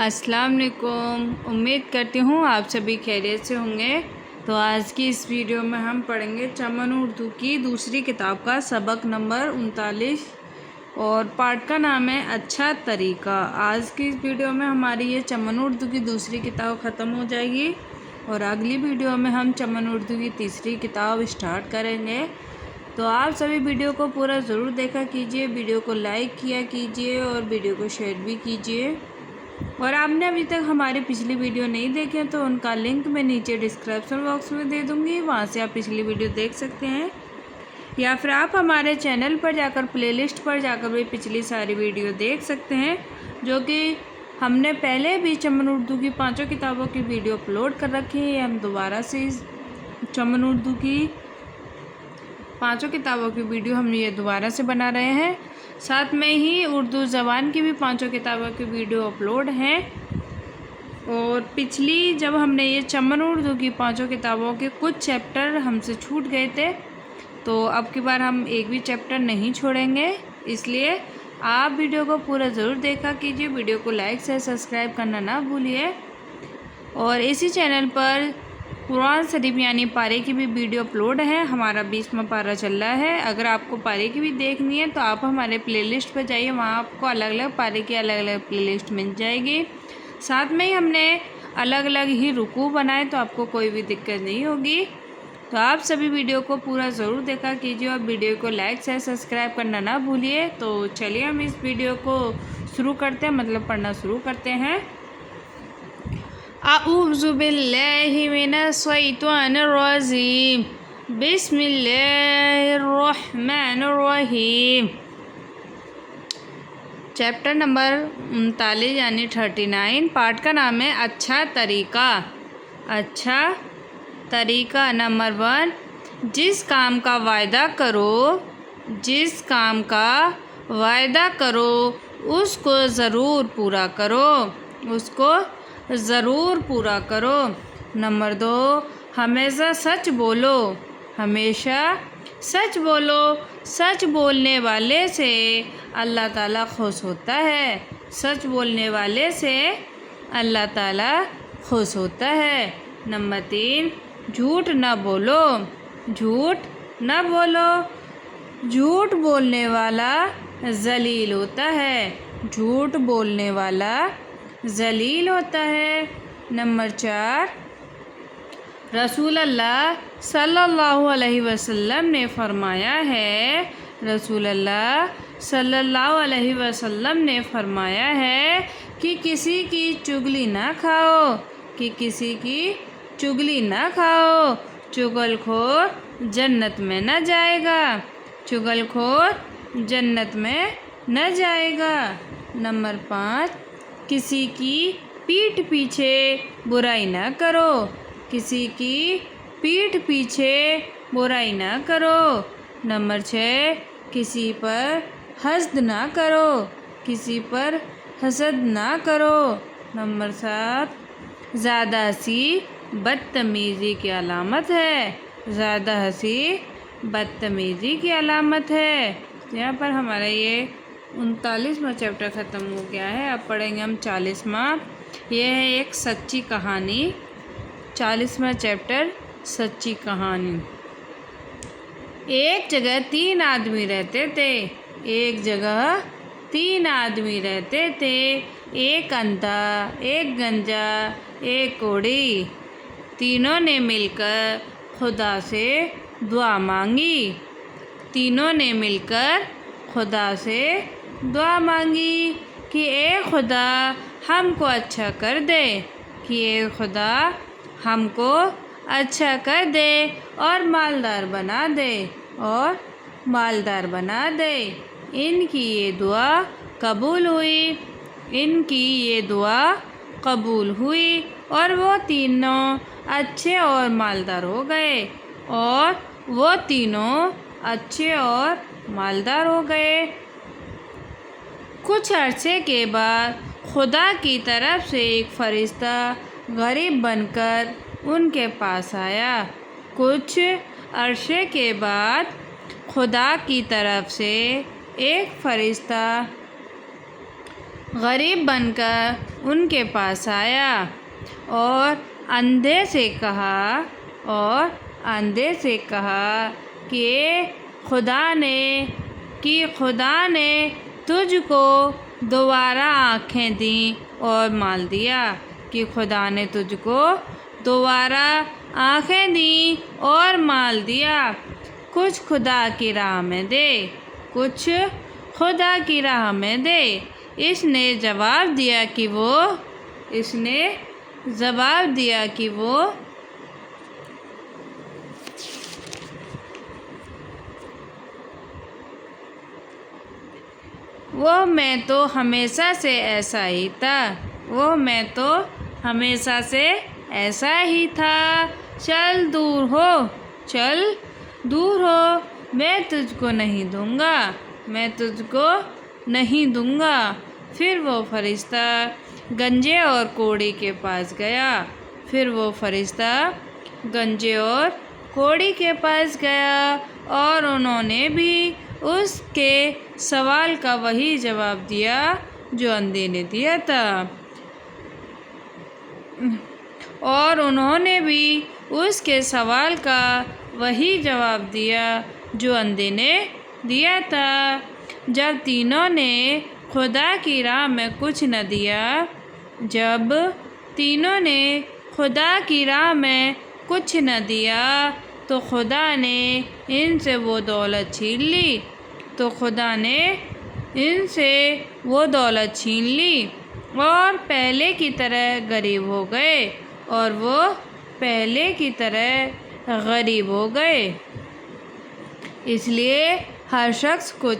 अस्सलाम वालेकुम। उम्मीद करती हूँ आप सभी खैरियत से होंगे। तो आज की इस वीडियो में हम पढ़ेंगे चमन उर्दू की दूसरी किताब का सबक नंबर 39 और पाठ का नाम है अच्छा तरीका। आज की इस वीडियो में हमारी ये चमन उर्दू की दूसरी किताब ख़त्म हो जाएगी और अगली वीडियो में हम चमन उर्दू की तीसरी किताब स्टार्ट करेंगे। तो आप सभी वीडियो को पूरा ज़रूर देखा कीजिए, वीडियो को लाइक किया कीजिए और वीडियो को शेयर भी कीजिए। और आपने अभी तक हमारी पिछली वीडियो नहीं देखे तो उनका लिंक मैं नीचे डिस्क्रिप्शन बॉक्स में दे दूँगी, वहाँ से आप पिछली वीडियो देख सकते हैं। या फिर आप हमारे चैनल पर जाकर प्लेलिस्ट पर जाकर भी पिछली सारी वीडियो देख सकते हैं, जो कि हमने पहले भी चमन उर्दू की 5 किताबों की वीडियो अपलोड कर रखी है। हम दोबारा से इस चमन उर्दू की 5 किताबों की वीडियो हम ये दोबारा से बना रहे हैं। साथ में ही उर्दू ज़बान की भी 5 किताबों की वीडियो अपलोड हैं। और पिछली जब हमने ये चमन उर्दू की 5 किताबों के कुछ चैप्टर हमसे छूट गए थे, तो अब की बार हम एक भी चैप्टर नहीं छोड़ेंगे। इसलिए आप वीडियो को पूरा ज़रूर देखा कीजिए, वीडियो को लाइक से सब्सक्राइब करना ना भूलिए। और इसी चैनल पर कुरान शरीफ यानी पारे की भी वीडियो अपलोड है। हमारा 20वां पारा चल रहा है। अगर आपको पारे की भी देखनी है तो आप हमारे प्लेलिस्ट पर जाइए, वहाँ आपको अलग अलग पारे की अलग अलग प्लेलिस्ट मिल जाएगी। साथ में ही हमने अलग अलग ही रुकू बनाए, तो आपको कोई भी दिक्कत नहीं होगी। तो आप सभी वीडियो को पूरा ज़रूर देखा कीजिए और वीडियो को लाइक से सब्सक्राइब करना ना भूलिए। तो चलिए हम इस वीडियो को शुरू करते हैं, मतलब पढ़ना शुरू करते हैं। अऊज़ु बिल्लाहि मिनश शैतानिर रजीम, बिस्मिल्लाहिर रहमानिर रहीम। चैप्टर नंबर 39 यानी 39। पाठ का नाम है अच्छा तरीका। अच्छा तरीका। नंबर 1, जिस काम का वायदा करो उसको ज़रूर पूरा करो। नंबर 2, हमेशा सच बोलो। सच बोलने वाले से अल्लाह ताला खुश होता है। नंबर 3, झूठ न बोलो। झूठ बोलने वाला ज़लील होता है। नंबर 4, रसूल अल्लाह सल्लल्लाहु अलैहि वसल्लम ने फरमाया है कि किसी की चुगली ना खाओ। चुगलखोर जन्नत में न जाएगा। नंबर 5, किसी की पीठ पीछे बुराई ना करो। नंबर 6, किसी पर हसद ना करो। नंबर 7, ज़्यादा हंसी बदतमीज़ी की अलामत है। यहाँ पर हमारा ये 39वां चैप्टर ख़त्म हो गया है। अब पढ़ेंगे हम 40वां। यह है एक सच्ची कहानी। 40वां चैप्टर सच्ची कहानी। एक जगह 3 आदमी रहते थे। एक अंधा, एक गंजा, एक कोढ़ी। तीनों ने मिलकर खुदा से दुआ मांगी कि ए खुदा हमको अच्छा कर दे और मालदार बना दे। इनकी ये दुआ कबूल हुई और वो तीनों अच्छे और मालदार हो गए। कुछ अरसे के बाद खुदा की तरफ से एक फरिश्ता गरीब बनकर उनके पास आया। कुछ अरसे के बाद खुदा की तरफ से एक फरिश्ता غریب بن کر ان کے پاس آیا اور اندھے سے کہا کہ خدا نے تجھ کو دوبارہ آنکھیں دیں اور مال دیا، کہ خدا نے تجھ کو دوبارہ آنکھیں دیں اور مال دیا، کچھ خدا کی راہ میں دے۔ اس نے جواب دیا کہ وہ میں تو ہمیشہ سے ایسا ہی تھا، چل دور ہو، میں تجھ کو نہیں دوں گا۔ پھر وہ فرشتہ گنجے اور کوڑی کے پاس گیا اور انہوں نے بھی اس کے سوال کا وہی جواب دیا جو اندھے نے دیا تھا۔ جب تینوں نے خدا کی راہ میں کچھ نہ دیا تو خدا نے ان سے وہ دولت چھین لی اور پہلے کی طرح غریب ہو گئے۔ اس لیے ہر شخص کو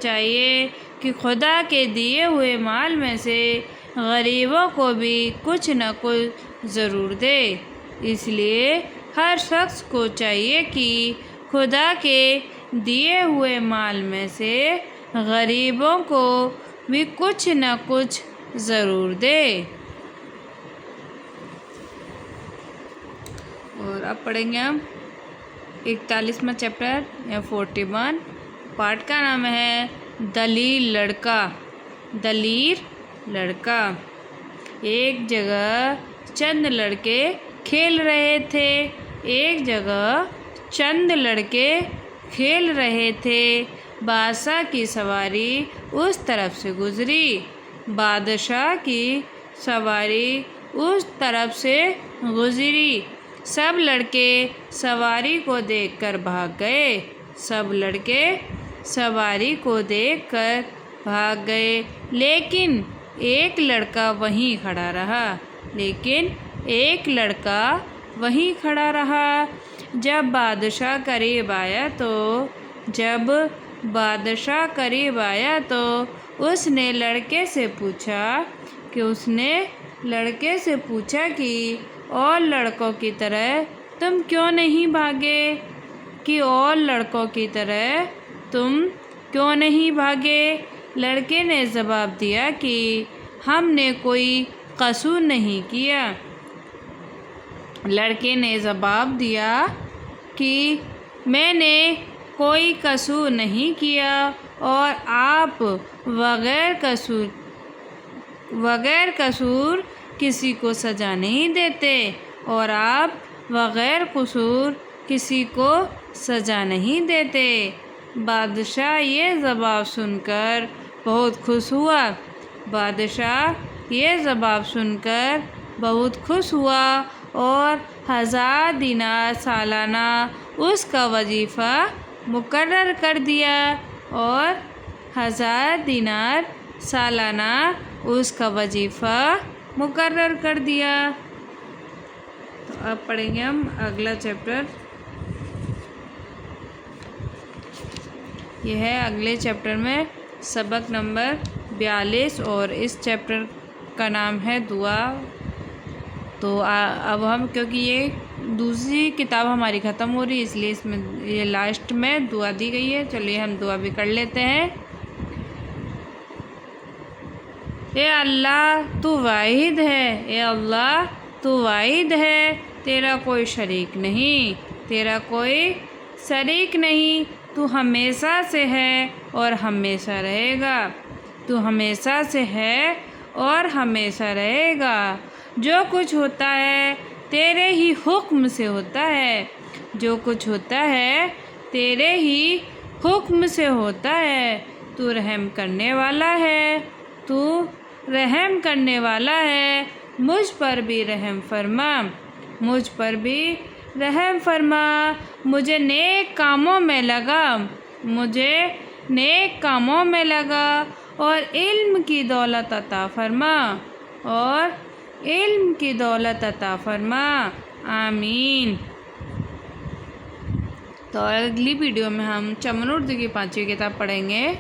چاہیے کہ خدا کے دیے ہوئے مال میں سے غریبوں کو بھی کچھ نہ کچھ ضرور دے۔ اس لیے ہر شخص کو چاہیے کہ خدا کے دیے ہوئے مال میں سے غریبوں کو بھی کچھ نہ کچھ ضرور دے۔ اور اب پڑھیں گے ہم 41واں چیپٹر یا 41 پارٹ کا نام ہے دلیر لڑکا۔ ایک جگہ چند لڑکے کھیل رہے تھے، بادشاہ کی سواری اس طرف سے گزری، سب لڑکے سواری کو دیکھ کر بھاگ گئے، لیکن ایک لڑکا وہیں کھڑا رہا۔ جب بادشاہ قریب آیا تو اس نے لڑکے سے پوچھا کہ اور لڑکوں کی طرح تم کیوں نہیں بھاگے؟ لڑکے نے جواب دیا کہ ہم نے کوئی قصور نہیں کیا اور آپ بغیر قصور کسی کو سزا نہیں دیتے۔ بادشاہ یہ جواب سن کر بہت خوش ہوا اور 1000 دینار سالانہ اس کا وظیفہ مقرر کر دیا۔ تو اب پڑھیں گے ہم اگلا چیپٹر۔ یہ ہے اگلے چیپٹر میں سبق نمبر 42 اور اس چیپٹر کا نام ہے دعا۔ تو اب ہم کیونکہ یہ دوسری کتاب ہماری ختم ہو رہی ہے اس لیے اس میں یہ لاسٹ میں دعا دی گئی ہے۔ چلیے ہم دعا بھی کر لیتے ہیں۔ اے اللہ تو واحد ہے، تیرا کوئی شریک نہیں، تو ہمیشہ سے ہے اور ہمیشہ رہے گا، تو ہمیشہ سے ہے اور ہمیشہ رہے گا۔ جو کچھ ہوتا ہے تیرے ہی حکم سے ہوتا ہے، جو کچھ ہوتا ہے تیرے ہی حکم سے ہوتا ہے۔ تو رحم کرنے والا ہے، تو رحم کرنے والا ہے، مجھ پر بھی رحم فرما، مجھ پر بھی رحم فرما۔ مجھے نیک کاموں میں لگا، مجھے نیک کاموں میں لگا اور علم کی دولت عطا فرما، اور علم کی دولت عطا فرما، آمین۔ تو اگلی ویڈیو میں ہم چمن اردو کی 5ویں کتاب پڑھیں گے۔